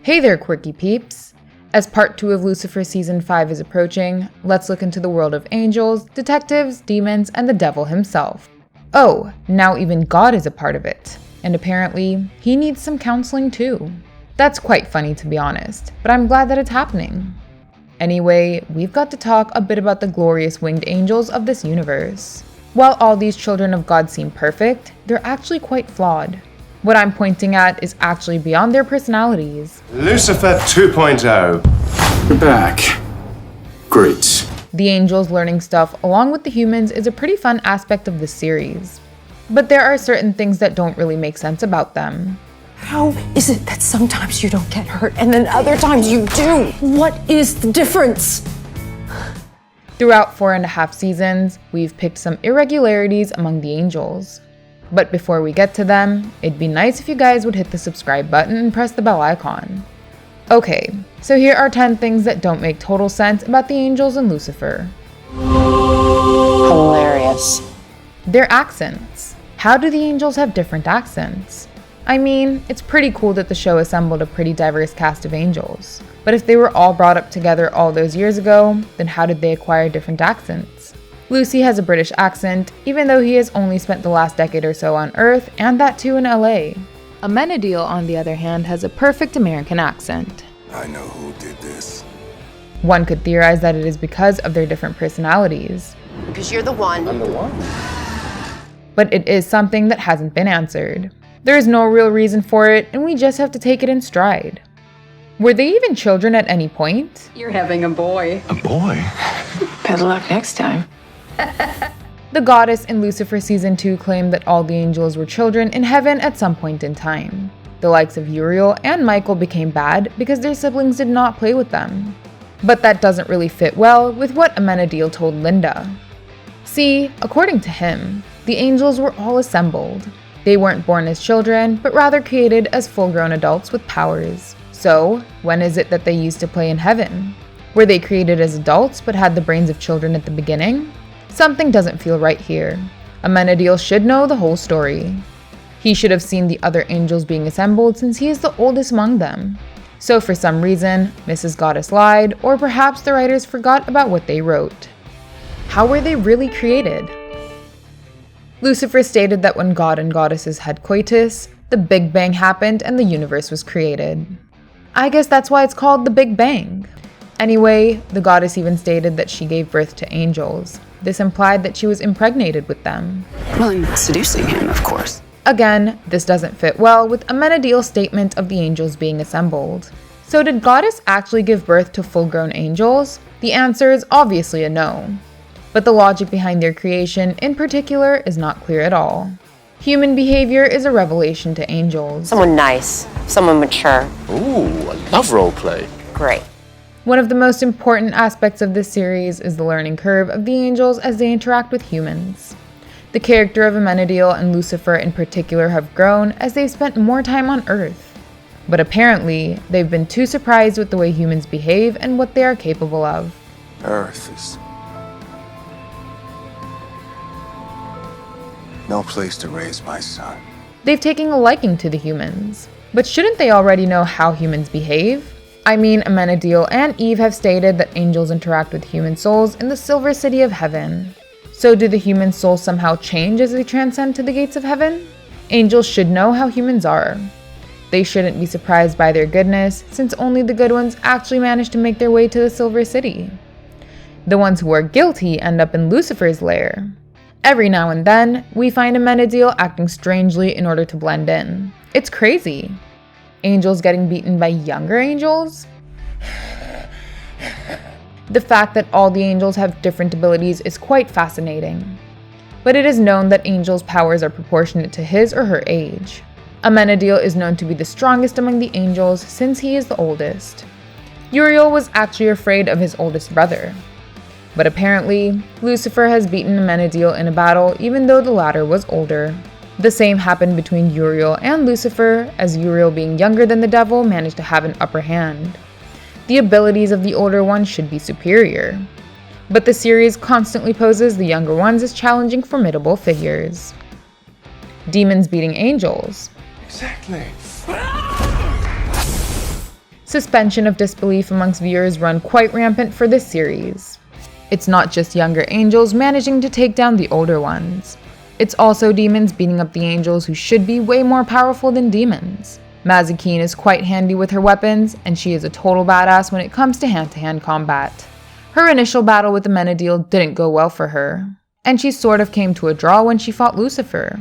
Hey there, quirky peeps! As part 2 of Lucifer Season 5 is approaching, let's look into the world of angels, detectives, demons, and the devil himself. Oh, now even God is a part of it, and apparently, he needs some counseling too. That's quite funny to be honest, but I'm glad that it's happening. Anyway, we've got to talk a bit about the glorious winged angels of this universe. While all these children of God seem perfect, they're actually quite flawed. What I'm pointing at is actually beyond their personalities. Lucifer 2.0. You're back. Great. The angels learning stuff along with the humans is a pretty fun aspect of this series. But there are certain things that don't really make sense about them. How is it that sometimes you don't get hurt and then other times you do? What is the difference? Throughout 4.5 seasons, we've picked some irregularities among the angels. But before we get to them, it'd be nice if you guys would hit the subscribe button and press the bell icon. Okay, so here are 10 things that don't make total sense about the angels and Lucifer. Hilarious. Their accents. How do the angels have different accents? I mean, it's pretty cool that the show assembled a pretty diverse cast of angels. But if they were all brought up together all those years ago, then how did they acquire different accents? Lucy has a British accent, even though he has only spent the last decade or so on Earth, and that too in LA. Amenadiel, on the other hand, has a perfect American accent. I know who did this. One could theorize that it is because of their different personalities. Because you're the one. I'm the one. But it is something that hasn't been answered. There is no real reason for it, and we just have to take it in stride. Were they even children at any point? You're having a boy. A boy? Better luck next time. The goddess in Lucifer Season 2 claimed that all the angels were children in heaven at some point in time. The likes of Uriel and Michael became bad because their siblings did not play with them. But that doesn't really fit well with what Amenadiel told Linda. See, according to him, the angels were all assembled. They weren't born as children, but rather created as full-grown adults with powers. So, when is it that they used to play in heaven? Were they created as adults but had the brains of children at the beginning? Something doesn't feel right here. Amenadiel should know the whole story. He should have seen the other angels being assembled since he is the oldest among them. So for some reason, Mrs. Goddess lied, or perhaps the writers forgot about what they wrote. How were they really created? Lucifer stated that when God and goddesses had coitus, the Big Bang happened and the universe was created. I guess that's why it's called the Big Bang. Anyway, the goddess even stated that she gave birth to angels. This implied that she was impregnated with them. Well, and seducing him, of course. Again, this doesn't fit well with Amenadiel's statement of the angels being assembled. So did Goddess actually give birth to full-grown angels? The answer is obviously a no. But the logic behind their creation in particular is not clear at all. Human behavior is a revelation to angels. Someone nice, someone mature. Ooh, I love roleplay. Great. One of the most important aspects of this series is the learning curve of the angels as they interact with humans. The character of Amenadiel and Lucifer in particular have grown as they've spent more time on Earth. But apparently, they've been too surprised with the way humans behave and what they are capable of. Earth is no place to raise my son. They've taken a liking to the humans. But shouldn't they already know how humans behave? I mean, Amenadiel and Eve have stated that angels interact with human souls in the Silver City of Heaven. So do the human souls somehow change as they transcend to the gates of heaven? Angels should know how humans are. They shouldn't be surprised by their goodness, since only the good ones actually manage to make their way to the Silver City. The ones who are guilty end up in Lucifer's lair. Every now and then, we find Amenadiel acting strangely in order to blend in. It's crazy. Angels getting beaten by younger angels? The fact that all the angels have different abilities is quite fascinating. But it is known that angels' powers are proportionate to his or her age. Amenadiel is known to be the strongest among the angels since he is the oldest. Uriel was actually afraid of his oldest brother. But apparently, Lucifer has beaten Amenadiel in a battle even though the latter was older. The same happened between Uriel and Lucifer, as Uriel being younger than the devil managed to have an upper hand. The abilities of the older one should be superior. But the series constantly poses the younger ones as challenging formidable figures. Demons beating angels. Exactly. Suspension of disbelief amongst viewers run quite rampant for this series. It's not just younger angels managing to take down the older ones. It's also demons beating up the angels who should be way more powerful than demons. Mazikeen is quite handy with her weapons, and she is a total badass when it comes to hand-to-hand combat. Her initial battle with the Amenadiel didn't go well for her, and she sort of came to a draw when she fought Lucifer.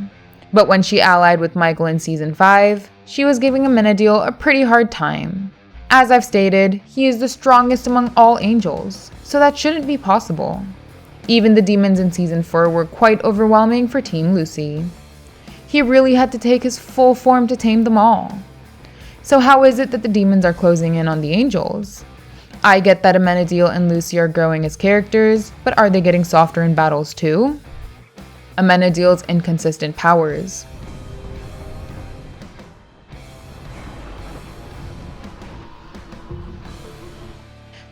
But when she allied with Michael in Season 5, she was giving Amenadiel a pretty hard time. As I've stated, he is the strongest among all angels, so that shouldn't be possible. Even the demons in Season 4 were quite overwhelming for Team Lucy. He really had to take his full form to tame them all. So how is it that the demons are closing in on the angels? I get that Amenadiel and Lucy are growing as characters, but are they getting softer in battles too? Amenadiel's inconsistent powers.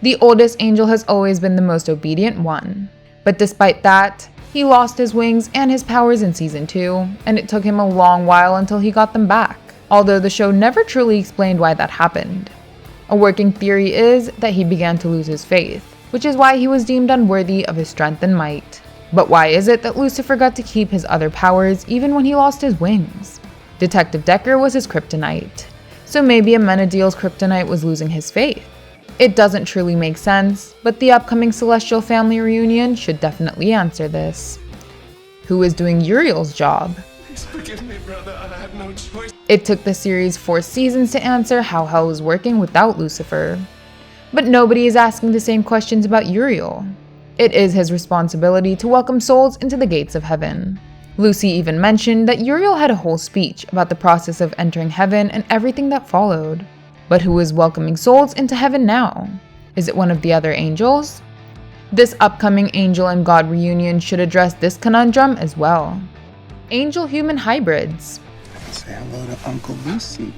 The oldest angel has always been the most obedient one, but despite that, he lost his wings and his powers in Season 2, and it took him a long while until he got them back, although the show never truly explained why that happened. A working theory is that he began to lose his faith, which is why he was deemed unworthy of his strength and might. But why is it that Lucifer got to keep his other powers even when he lost his wings? Detective Decker was his kryptonite, so maybe Amenadiel's kryptonite was losing his faith. It doesn't truly make sense, but the upcoming Celestial family reunion should definitely answer this. Who is doing Uriel's job? Please forgive me, brother. I had no choice. It took the series 4 seasons to answer how hell was working without Lucifer. But nobody is asking the same questions about Uriel. It is his responsibility to welcome souls into the gates of heaven. Lucy even mentioned that Uriel had a whole speech about the process of entering heaven and everything that followed. But who is welcoming souls into heaven now? Is it one of the other angels? This upcoming angel and god reunion should address this conundrum as well. Angel-human hybrids. Say hello to Uncle Lucy.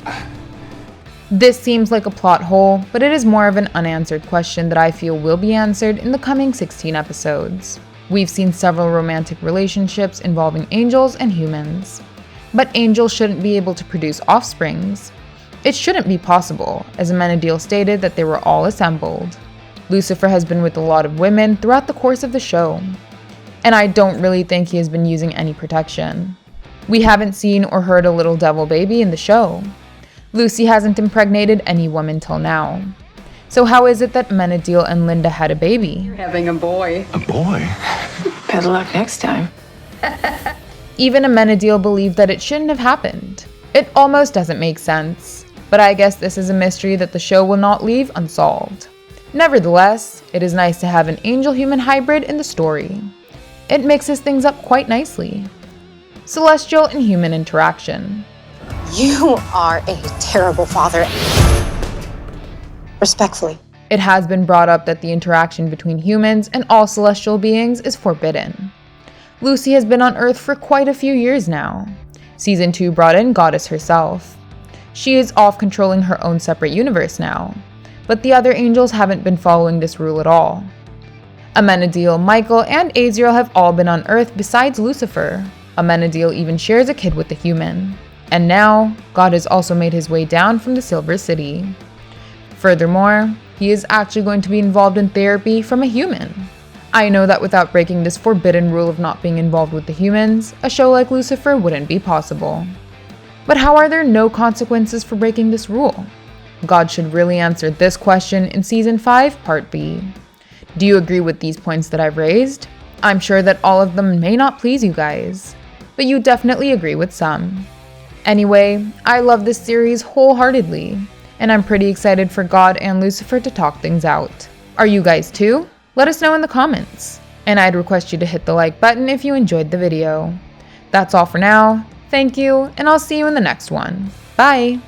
This seems like a plot hole, but it is more of an unanswered question that I feel will be answered in the coming 16 episodes. We've seen several romantic relationships involving angels and humans. But angels shouldn't be able to produce offsprings. It shouldn't be possible, as Amenadiel stated that they were all assembled. Lucifer has been with a lot of women throughout the course of the show, and I don't really think he has been using any protection. We haven't seen or heard a little devil baby in the show. Lucy hasn't impregnated any woman till now. So how is it that Amenadiel and Linda had a baby? You're having a boy. A boy? Better luck next time. Even Amenadiel believed that it shouldn't have happened. It almost doesn't make sense, but I guess this is a mystery that the show will not leave unsolved. Nevertheless, it is nice to have an angel-human hybrid in the story. It mixes things up quite nicely. Celestial and human interaction. You are a terrible father. Respectfully. It has been brought up that the interaction between humans and all celestial beings is forbidden. Lucy has been on Earth for quite a few years now. Season 2 brought in Goddess herself. She is off controlling her own separate universe now, but the other angels haven't been following this rule at all. Amenadiel, Michael, and Azrael have all been on Earth besides Lucifer. Amenadiel even shares a kid with a human. And now, God has also made his way down from the Silver City. Furthermore, he is actually going to be involved in therapy from a human. I know that without breaking this forbidden rule of not being involved with the humans, a show like Lucifer wouldn't be possible. But how are there no consequences for breaking this rule? God should really answer this question in Season 5, Part B. Do you agree with these points that I've raised? I'm sure that all of them may not please you guys, but you definitely agree with some. Anyway, I love this series wholeheartedly, and I'm pretty excited for God and Lucifer to talk things out. Are you guys too? Let us know in the comments, and I'd request you to hit the like button if you enjoyed the video. That's all for now. Thank you, and I'll see you in the next one. Bye!